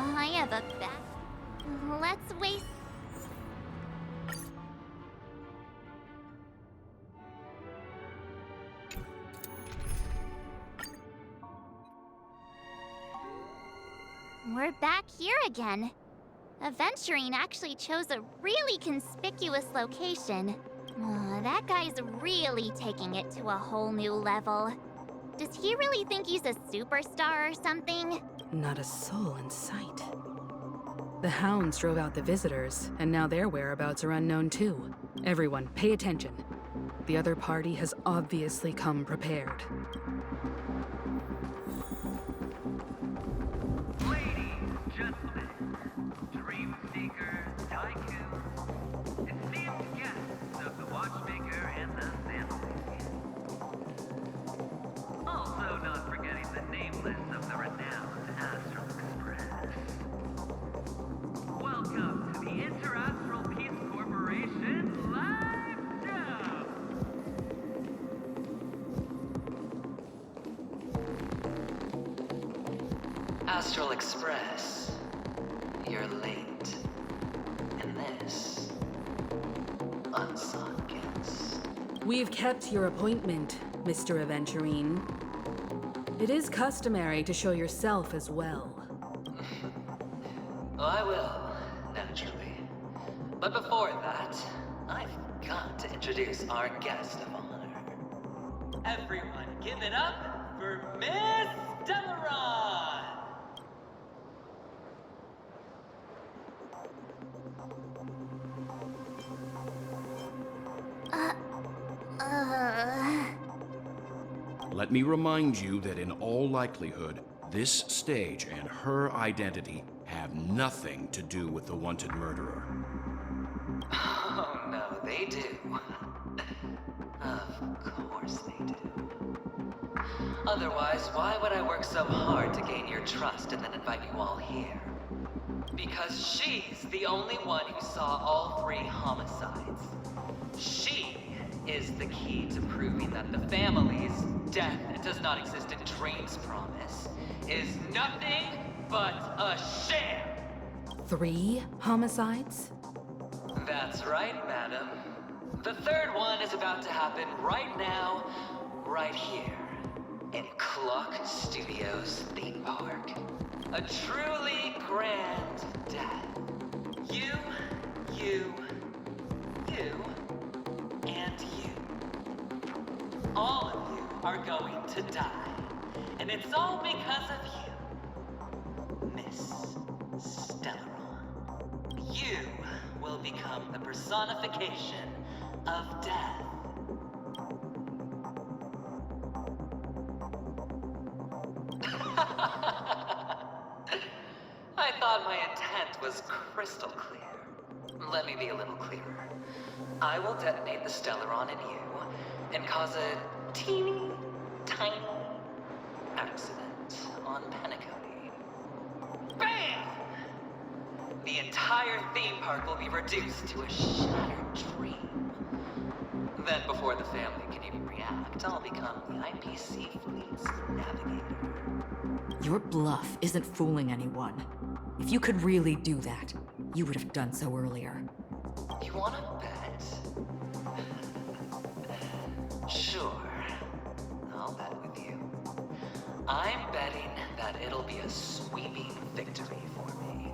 I have a back. Let's waste. We're back here again. Aventurine actually chose a really conspicuous location. That guy's really taking it to a whole new level. Does he really think he's a superstar or something? Not a soul in sight. The hounds drove out the visitors, and now their whereabouts are unknown too. Everyone, pay attention. The other party has obviously come prepared. Ladies, gentlemen, dream seekers, tycoons, esteemed guests of the watchmaker and the sandalwood. Also not forgetting the nameless of the renowned Astral Express. Welcome to the Interastral Peace Corporation live show! Astral Express, you're late. And this, unsung guest. We've kept your appointment, Mr. Aventurine. It is customary to show yourself as well. Oh, I will, naturally. But before that, I've got to introduce our guest of honor. Everyone, give it up for Miss Delaron! Let me remind you that in all likelihood, this stage and her identity have nothing to do with the wanted murderer. Oh, no, they do. Of course they do. Otherwise, why would I work so hard to gain your trust and then invite you all here? Because she's the only one who saw all 3 homicides. She is the key to proving that the family's death does not exist in Dream's promise is nothing but a sham! 3 homicides? That's right, madam. The 3rd one is about to happen right now, right here, in Clock Studios theme park. A truly grand death. You, and you. All of you are going to die. And it's all because of you, Miss Stellaron. You will become the personification of death. I thought my intent was crystal clear. Let me be a little clearer. I will detonate the Stellaron in you and cause a teeny, tiny accident on Penacony. BAM! The entire theme park will be reduced to a shattered dream. Then before the family can even react, I'll become the IPC fleet's navigator. Your bluff isn't fooling anyone. If you could really do that, you would have done so earlier. You wanna bet? Sure. I'll bet with you. I'm betting that it'll be a sweeping victory for me.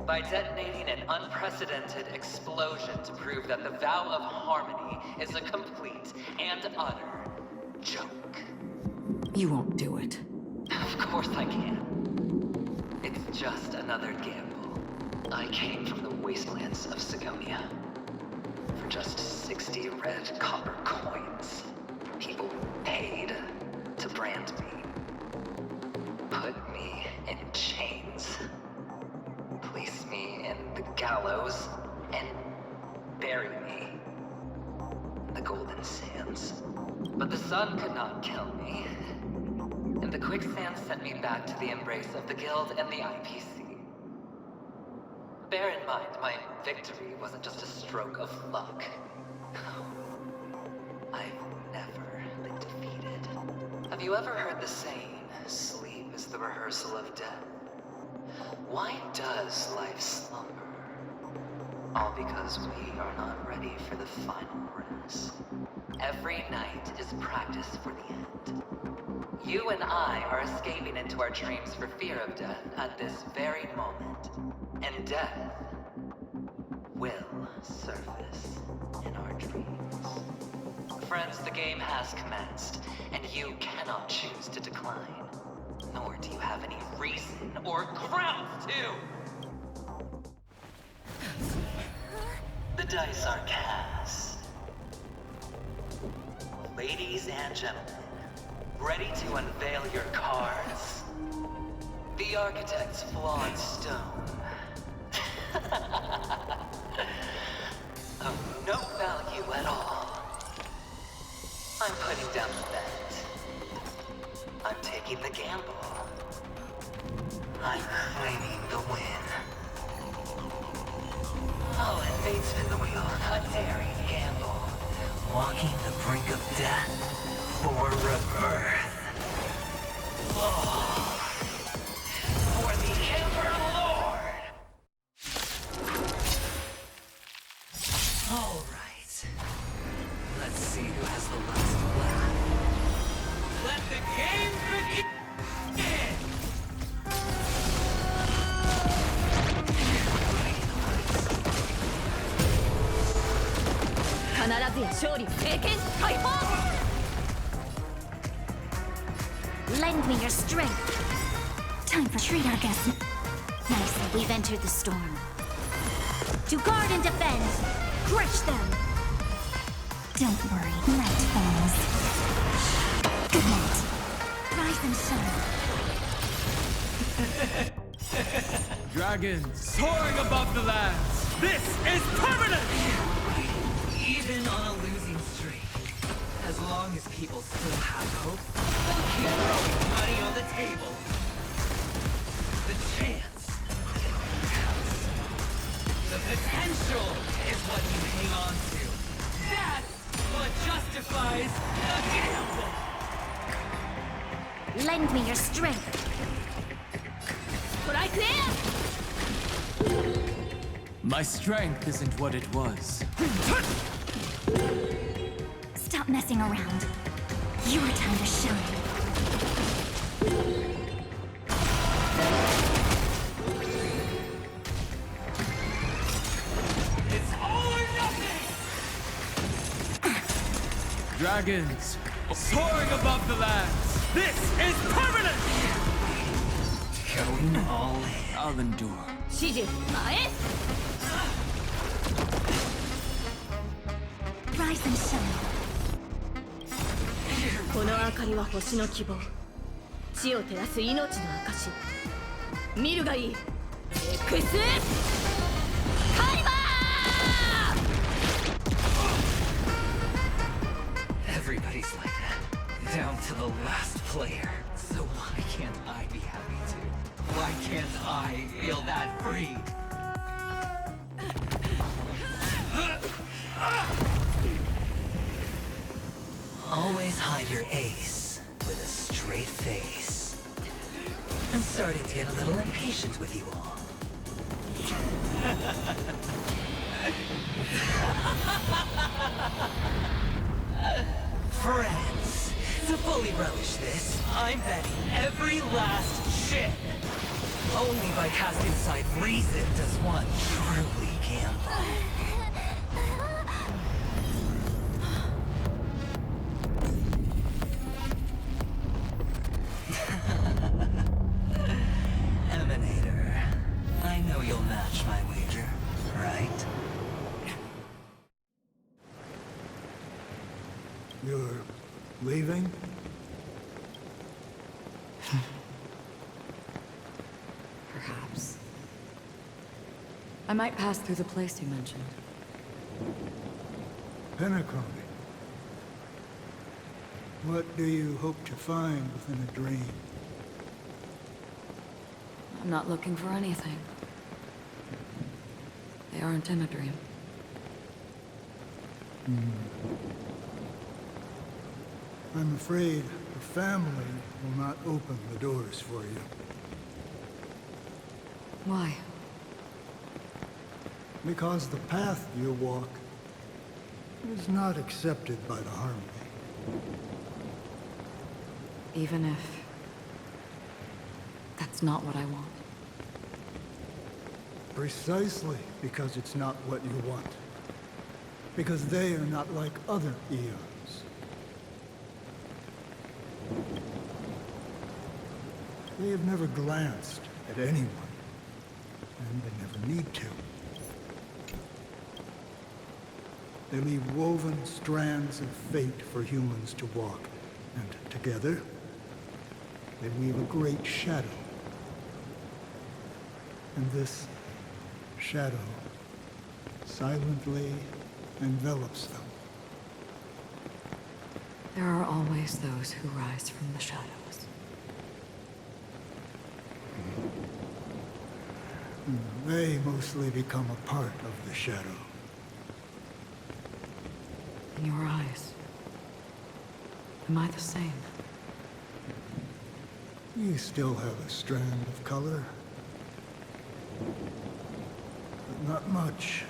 By detonating an unprecedented explosion to prove that the vow of harmony is a complete and utter joke. You won't do it. Of course I can. It's just another gamble. I came from the wastelands of Sigonia. For just 60 red copper coins, people paid to brand me. Put me in chains. Place me in the gallows and bury me in the golden sands. But the sun could not kill me. And the quicksand sent me back to the embrace of the Guild and the IPC. Bear in mind, my victory wasn't just a stroke of luck. I've never been defeated. Have you ever heard the saying, sleep is the rehearsal of death? Why does life slumber? All because we are not ready for the final rest. Every night is practice for the end. You and I are escaping into our dreams for fear of death at this very moment. And death will surface in our dreams. Friends, the game has commenced, and you cannot choose to decline. Nor do you have any reason or grounds to! The dice are cast. Ladies and gentlemen, ready to unveil your cards? The architect's flawed stone. Of no value at all. I'm putting down the bet. I'm taking the gamble. I'm claiming the win. Oh, and fate spin the wheel. A daring gamble. Walking the brink of death for rebirth. Oh. For the Emperor Lord! All right. Let's see who has the last laugh. Let the game begin! 必ずや勝利政権解放 Lend me your strength. Time for treat our guests. Nicely, we've entered the storm. To guard and defend. Crush them. Don't worry, night falls. Good night. Rise and shine. Dragons soaring above the lands. This is permanent! Even on a losing streak, as long as people still have hope, they'll keep throwing money on the table. The chance counts. The potential is what you hang on to. That's what justifies the gamble. Lend me your strength. Strike there! My strength isn't what it was. Stop messing around. Your time to shine. It's all or nothing! Dragons soaring above the lands. This is permanent! Going all in. I'll endure. 指示前 Rise and shine. この明かりは星の希望地を照らす命の証見るがいいエクスカリバー Everybody's like that, down to the last player. So why can't I be happy too? Why can't I feel that free? Always hide your ace with a straight face. I'm starting to get a little impatient with you all. Friends, to fully relish this, I'm betting every last chip. Only by casting aside reason does one truly gamble. Emanator, I know you'll match my wager, right? You're leaving? Perhaps. I might pass through the place you mentioned. Penacony. What do you hope to find within a dream? I'm not looking for anything. They aren't in a dream. I'm afraid the family will not open the doors for you. Why? Because the path you walk is not accepted by the Harmony. Even if... that's not what I want. Precisely because it's not what you want. Because they are not like other Eons. They have never glanced at anyone, and they never need to. They leave woven strands of fate for humans to walk, and together, they weave a great shadow. And this shadow silently envelops them. There are always those who rise from the shadows. They mostly become a part of the shadow. In your eyes, am I the same? You still have a strand of color. But not much.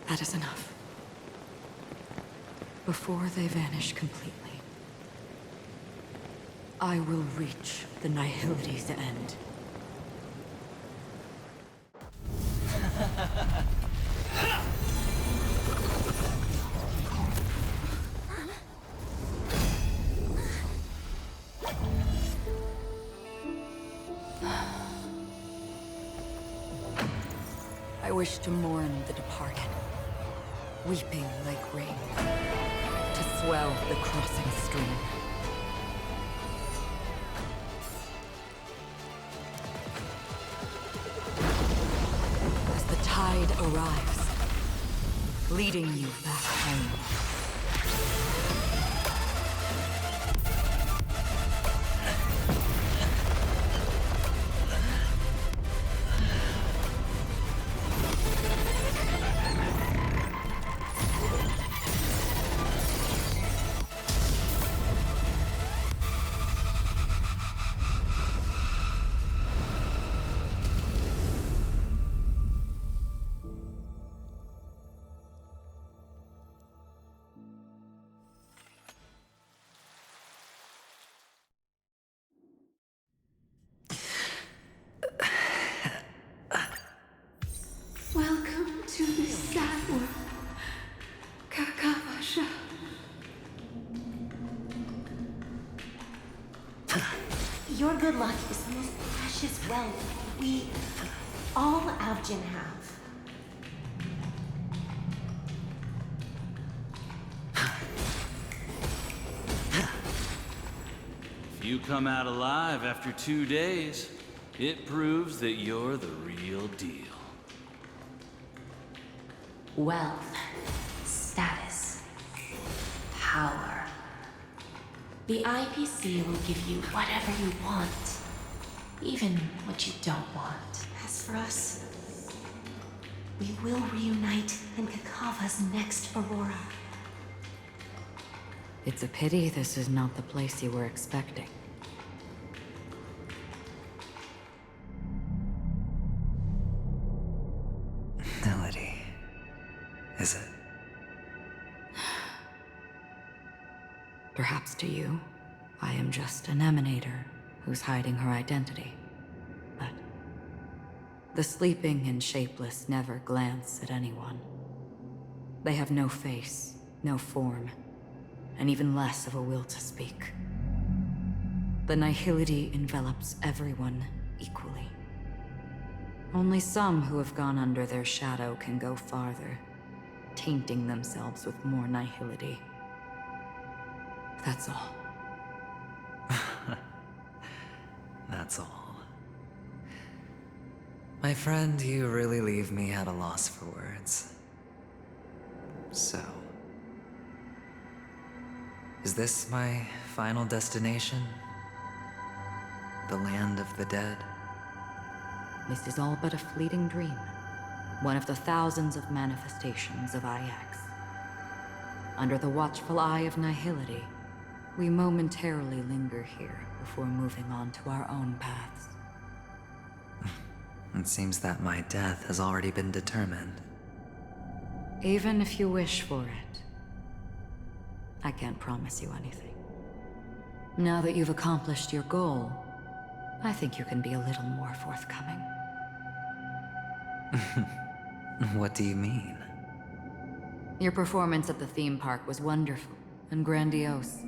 That is enough. Before they vanish completely, I will reach the Nihility's end. I wish to mourn the departed, weeping like rain, to swell the crossing stream. As the tide arrives, leading you back home. Welcome to the sad world, Kakavasha. Your good luck is the most precious wealth we, all Avgin, have. If you come out alive after 2 days, it proves that you're the real deal. Wealth, status, power. The IPC will give you whatever you want, even what you don't want. As for us, we will reunite in Kakava's next Aurora. It's a pity this is not the place you were expecting. Melody. Is it? Perhaps to you, I am just an emanator who's hiding her identity. But the sleeping and shapeless never glance at anyone. They have no face, no form, and even less of a will to speak. The Nihility envelops everyone equally. Only some who have gone under their shadow can go farther, tainting themselves with more Nihility. That's all. That's all. My friend, you really leave me at a loss for words. So... is this my final destination? The land of the dead? This is all but a fleeting dream. One of the thousands of manifestations of IX. Under the watchful eye of Nihility, We momentarily linger here before moving on to our own paths. It seems that my death has already been determined. Even if you wish for it, I can't promise you anything. Now that you've accomplished your goal, I think you can be a little more forthcoming. What do you mean? Your performance at the theme park was wonderful and grandiose.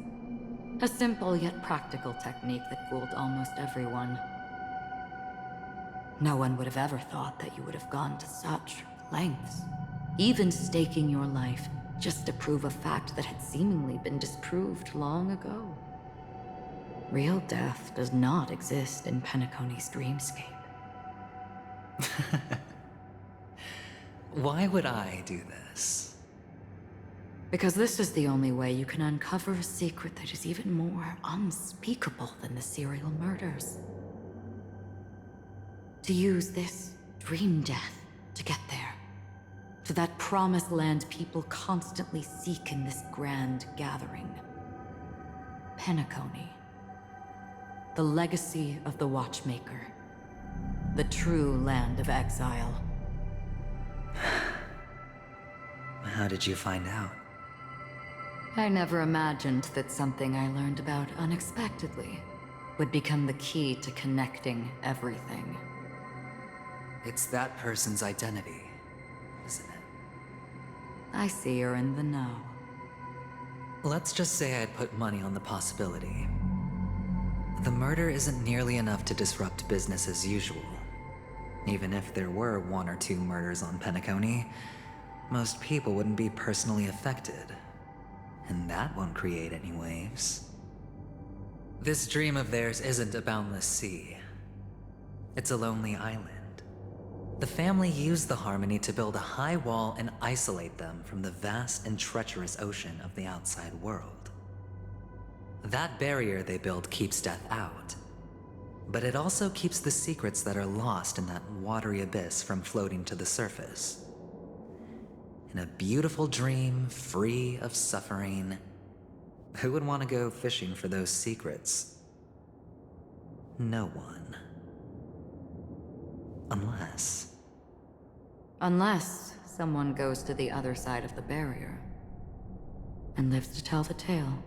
A simple yet practical technique that fooled almost everyone. No one would have ever thought that you would have gone to such lengths, even staking your life just to prove a fact that had seemingly been disproved long ago. Real death does not exist in Penacony's dreamscape. Why would I do this? Because this is the only way you can uncover a secret that is even more unspeakable than the serial murders. To use this dream death to get there. To that promised land people constantly seek in this grand gathering. Penacony. The legacy of the Watchmaker. The true land of exile. How did you find out? I never imagined that something I learned about unexpectedly would become the key to connecting everything. It's that person's identity, isn't it? I see you're in the know. Let's just say I'd put money on the possibility. The murder isn't nearly enough to disrupt business as usual. Even if there were 1 or 2 murders on Penacony, most people wouldn't be personally affected. And that won't create any waves. This dream of theirs isn't a boundless sea. It's a lonely island. The family used the Harmony to build a high wall and isolate them from the vast and treacherous ocean of the outside world. That barrier they built keeps death out, but it also keeps the secrets that are lost in that watery abyss from floating to the surface. In a beautiful dream, free of suffering, who would want to go fishing for those secrets? No one. Unless someone goes to the other side of the barrier and lives to tell the tale.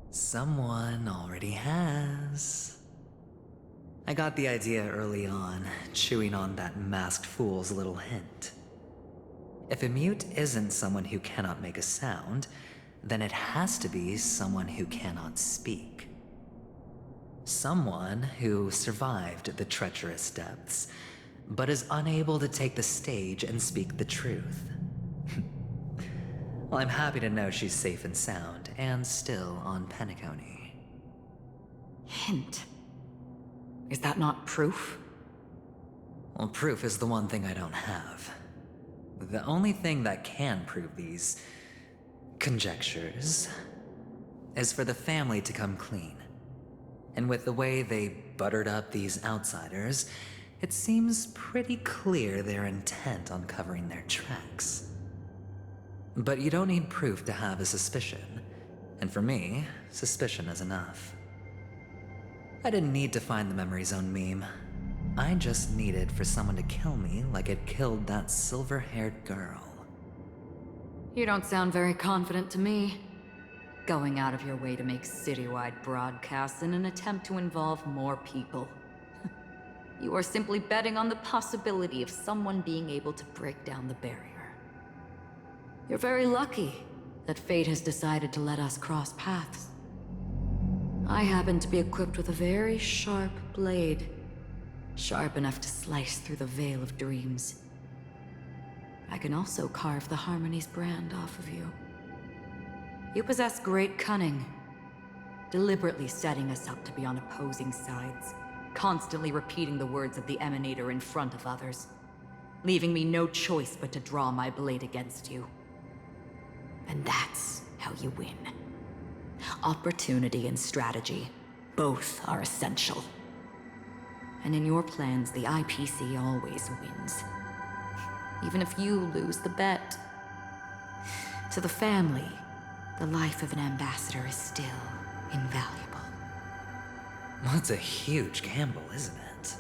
Someone already has. I got the idea early on, chewing on that masked fool's little hint. If a mute isn't someone who cannot make a sound, then it has to be someone who cannot speak. Someone who survived the treacherous depths, but is unable to take the stage and speak the truth. Well, I'm happy to know she's safe and sound, and still on Penacony. Hint. Is that not proof? Well, proof is the one thing I don't have. The only thing that can prove these conjectures is for the family to come clean. And with the way they buttered up these outsiders, it seems pretty clear they're intent on covering their tracks. But you don't need proof to have a suspicion. And for me, suspicion is enough. I didn't need to find the Memory Zone meme. I just needed for someone to kill me like it killed that silver-haired girl. You don't sound very confident to me. Going out of your way to make citywide broadcasts in an attempt to involve more people. You are simply betting on the possibility of someone being able to break down the barrier. You're very lucky that fate has decided to let us cross paths. I happen to be equipped with a very sharp blade. Sharp enough to slice through the veil of dreams. I can also carve the Harmony's brand off of you. You possess great cunning, deliberately setting us up to be on opposing sides, constantly repeating the words of the Emanator in front of others, leaving me no choice but to draw my blade against you. And that's how you win. Opportunity and strategy, both are essential. And in your plans, the IPC always wins. Even if you lose the bet. To the family, the life of an ambassador is still invaluable. Well, it's a huge gamble, isn't it?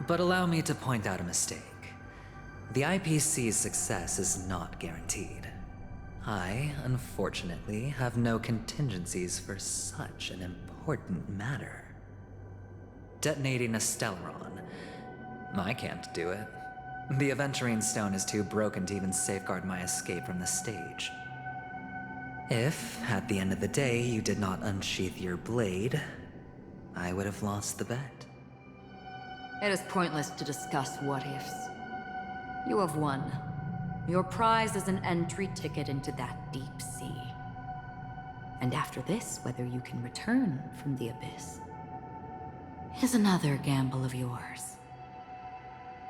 But allow me to point out a mistake. The IPC's success is not guaranteed. I, unfortunately, have no contingencies for such an important matter. Detonating a Stellaron. I can't do it. The Aventurine Stone is too broken to even safeguard my escape from the stage. If, at the end of the day, you did not unsheath your blade, I would have lost the bet. It is pointless to discuss what-ifs. You have won. Your prize is an entry ticket into that deep sea. And after this, whether you can return from the abyss is another gamble of yours.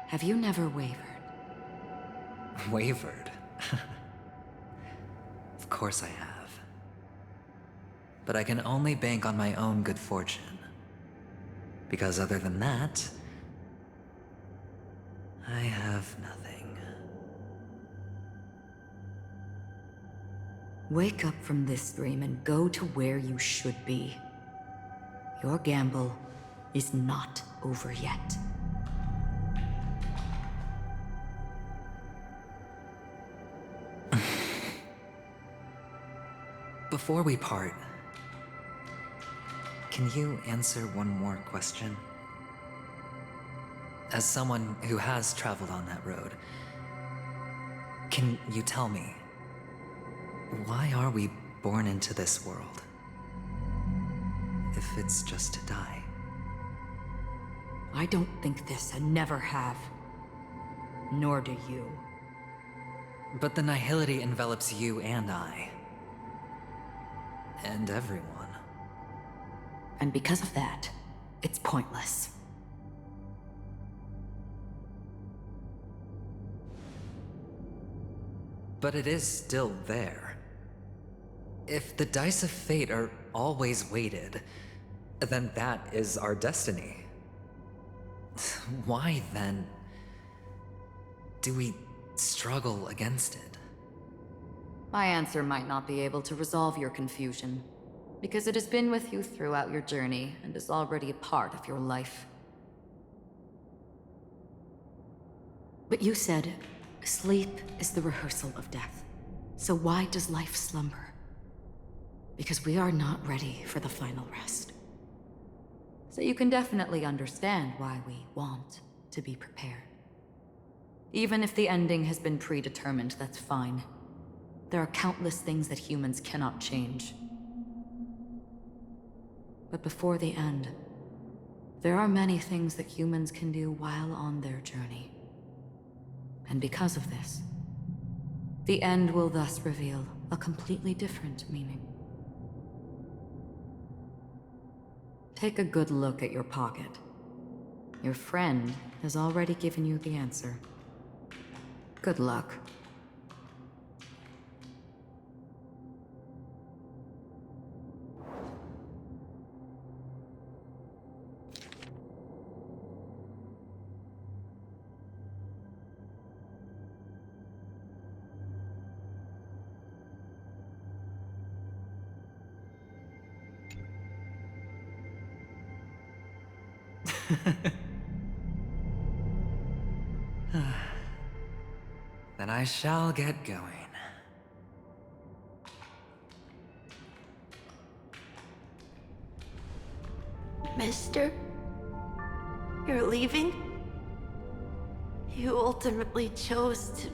Have you never wavered? Wavered? Of course I have. But I can only bank on my own good fortune. Because other than that, I have nothing. Wake up from this dream and go to where you should be. Your gamble is not over yet. Before we part, can you answer one more question? As someone who has traveled on that road, can you tell me, why are we born into this world? If it's just to die. I don't think this and never have. Nor do you. But the nihility envelops you and I. And everyone. And because of that, it's pointless. But it is still there. If the dice of fate are always weighted, then that is our destiny. Why then do we struggle against it? My answer might not be able to resolve your confusion, because it has been with you throughout your journey and is already a part of your life. But you said, sleep is the rehearsal of death. So why does life slumber? Because we are not ready for the final rest. So you can definitely understand why we want to be prepared. Even if the ending has been predetermined, that's fine. There are countless things that humans cannot change. But before the end, there are many things that humans can do while on their journey. And because of this, the end will thus reveal a completely different meaning. Take a good look at your pocket. Your friend has already given you the answer. Good luck. Then I shall get going. Mister? You're leaving? You ultimately chose to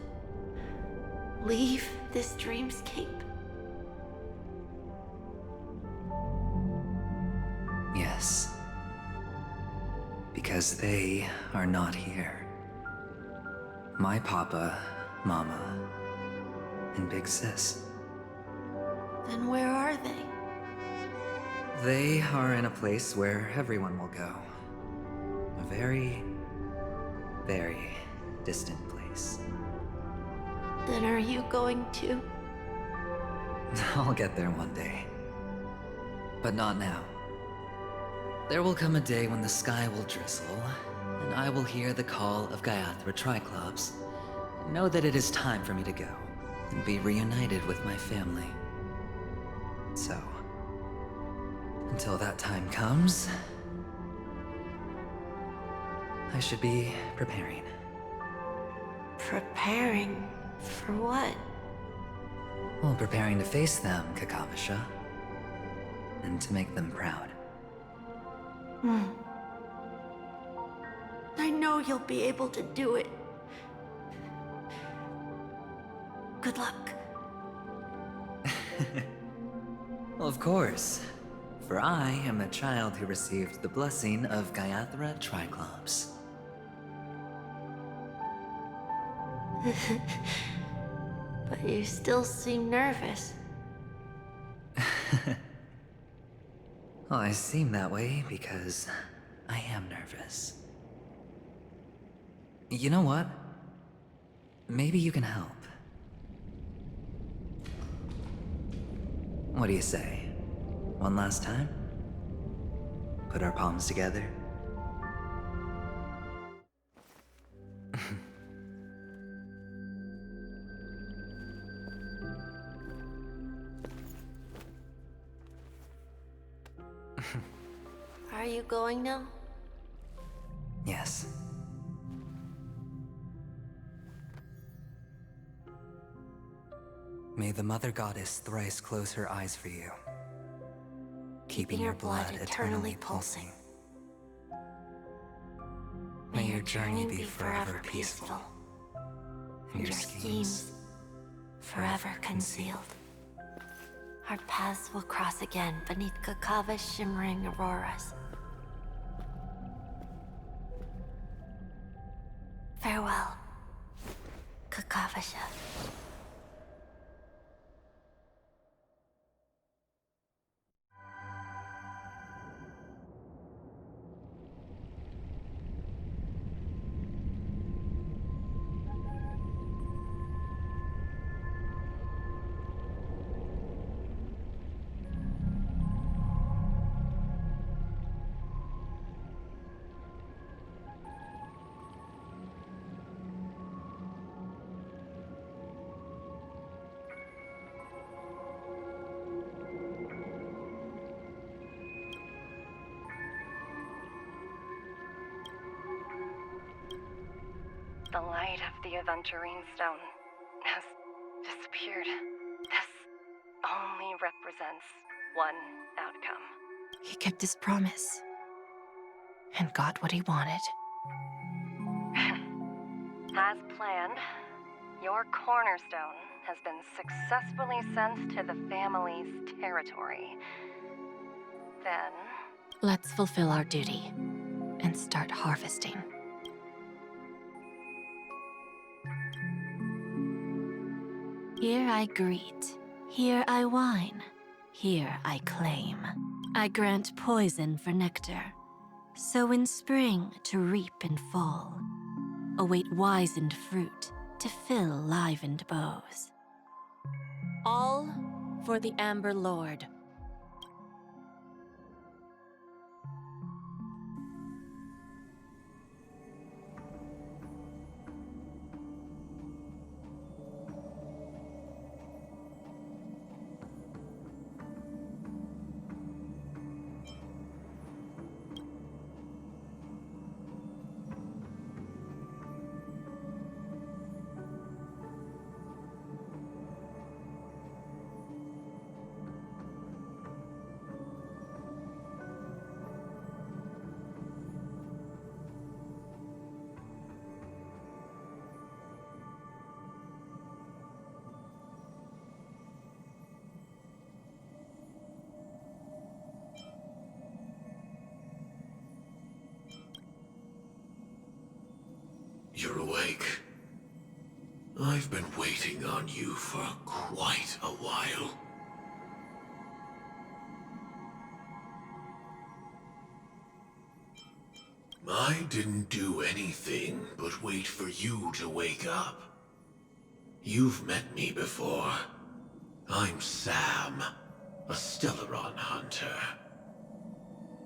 leave this dreamscape? Yes. Because they are not here. My papa, mama, and big sis. Then where are they? They are in a place where everyone will go. A very, very distant place. Then are you going to? I'll get there one day. But not now. There will come a day when the sky will drizzle, and I will hear the call of Gaiathra Triclops, and know that it is time for me to go, and be reunited with my family. So, until that time comes, I should be preparing. Preparing for what? Well, preparing to face them, Kakavasha. And to make them proud. I know you'll be able to do it. Good luck. Well, of course. For I am a child who received the blessing of Gayathra Triclops. But you still seem nervous. Well, I seem that way because I am nervous. You know what? Maybe you can help. What do you say? One last time? Put our palms together? Are you going now? Yes. May the Mother Goddess thrice close her eyes for you, keeping your blood eternally pulsing. May your journey be forever peaceful, and your schemes forever concealed. Our paths will cross again beneath Kakava's shimmering auroras. Farewell, Kakavasha. The light of the Aventurine Stone has disappeared. This only represents one outcome. He kept his promise. And got what he wanted. As planned, your cornerstone has been successfully sent to the family's territory. Then... Let's fulfill our duty and start harvesting. Here I greet, here I whine, here I claim. I grant poison for nectar, sow in spring to reap in fall. Await wizened fruit to fill livened bows. All for the Amber Lord. You're awake. I've been waiting on you for quite a while. I didn't do anything but wait for you to wake up. You've met me before. I'm Sam, a Stellaron hunter.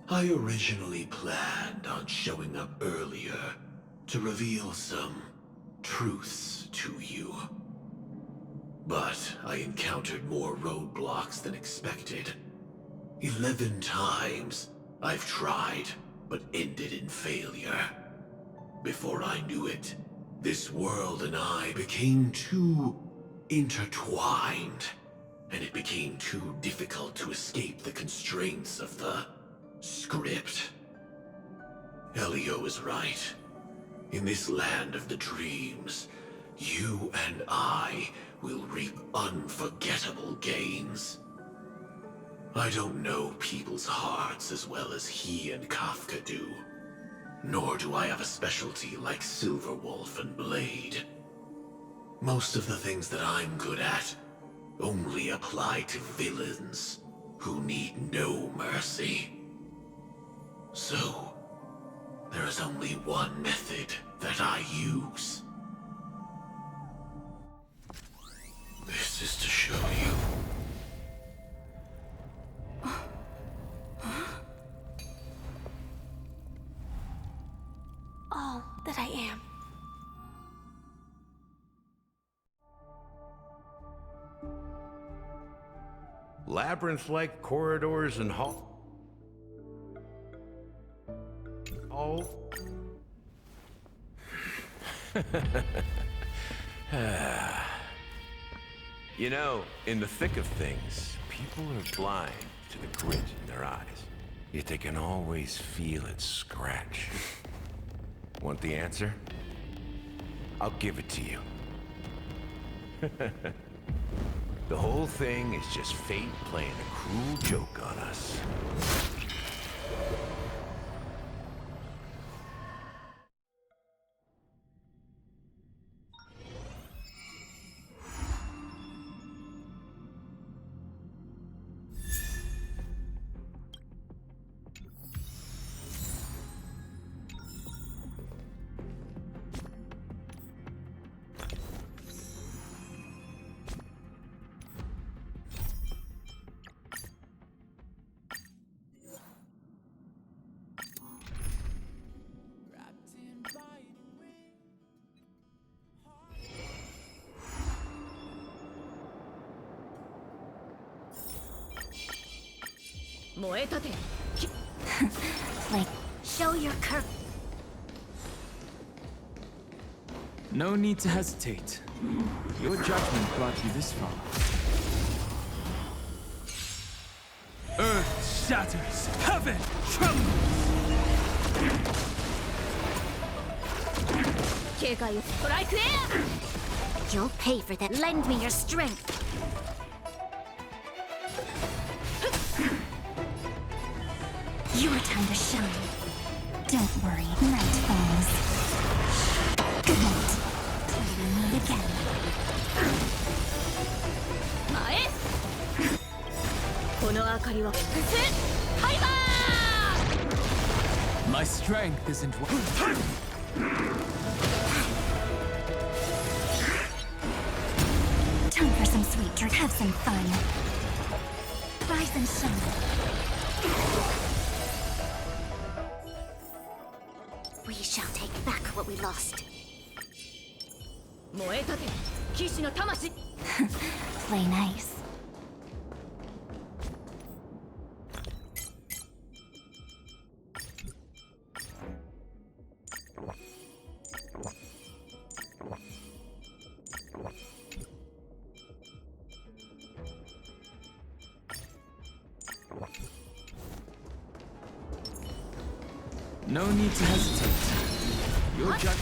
I originally planned on showing up earlier to reveal some truths to you. But I encountered more roadblocks than expected. 11 times I've tried, but ended in failure. Before I knew it, this world and I became too intertwined, and it became too difficult to escape the constraints of the script. Elio is right. In this land of the dreams, you and I will reap unforgettable gains. I don't know people's hearts as well as he and Kafka do. Nor do I have a specialty like Silverwolf and Blade. Most of the things that I'm good at only apply to villains who need no mercy. So, there is only one method that I use. This is to show you. All that I am. Labyrinth-like corridors and hall. You know, in the thick of things, people are blind to the grit in their eyes. Yet they can always feel it scratch. Want the answer? I'll give it to you. The whole thing is just fate playing a cruel joke on us. Like, show your curve. No need to hesitate. Your judgment brought you this far. Earth shatters, heaven trembles! You'll pay for that. Lend me your strength. Your time to shine. Don't worry, night falls. Good night. Till we meet again. My strength isn't Time for some sweet drink. Have some fun. Rise and shine. We shall take back what we lost. Play nice. No need to hesitate. Your judgment.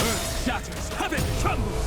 Earth shatters, heaven trembles!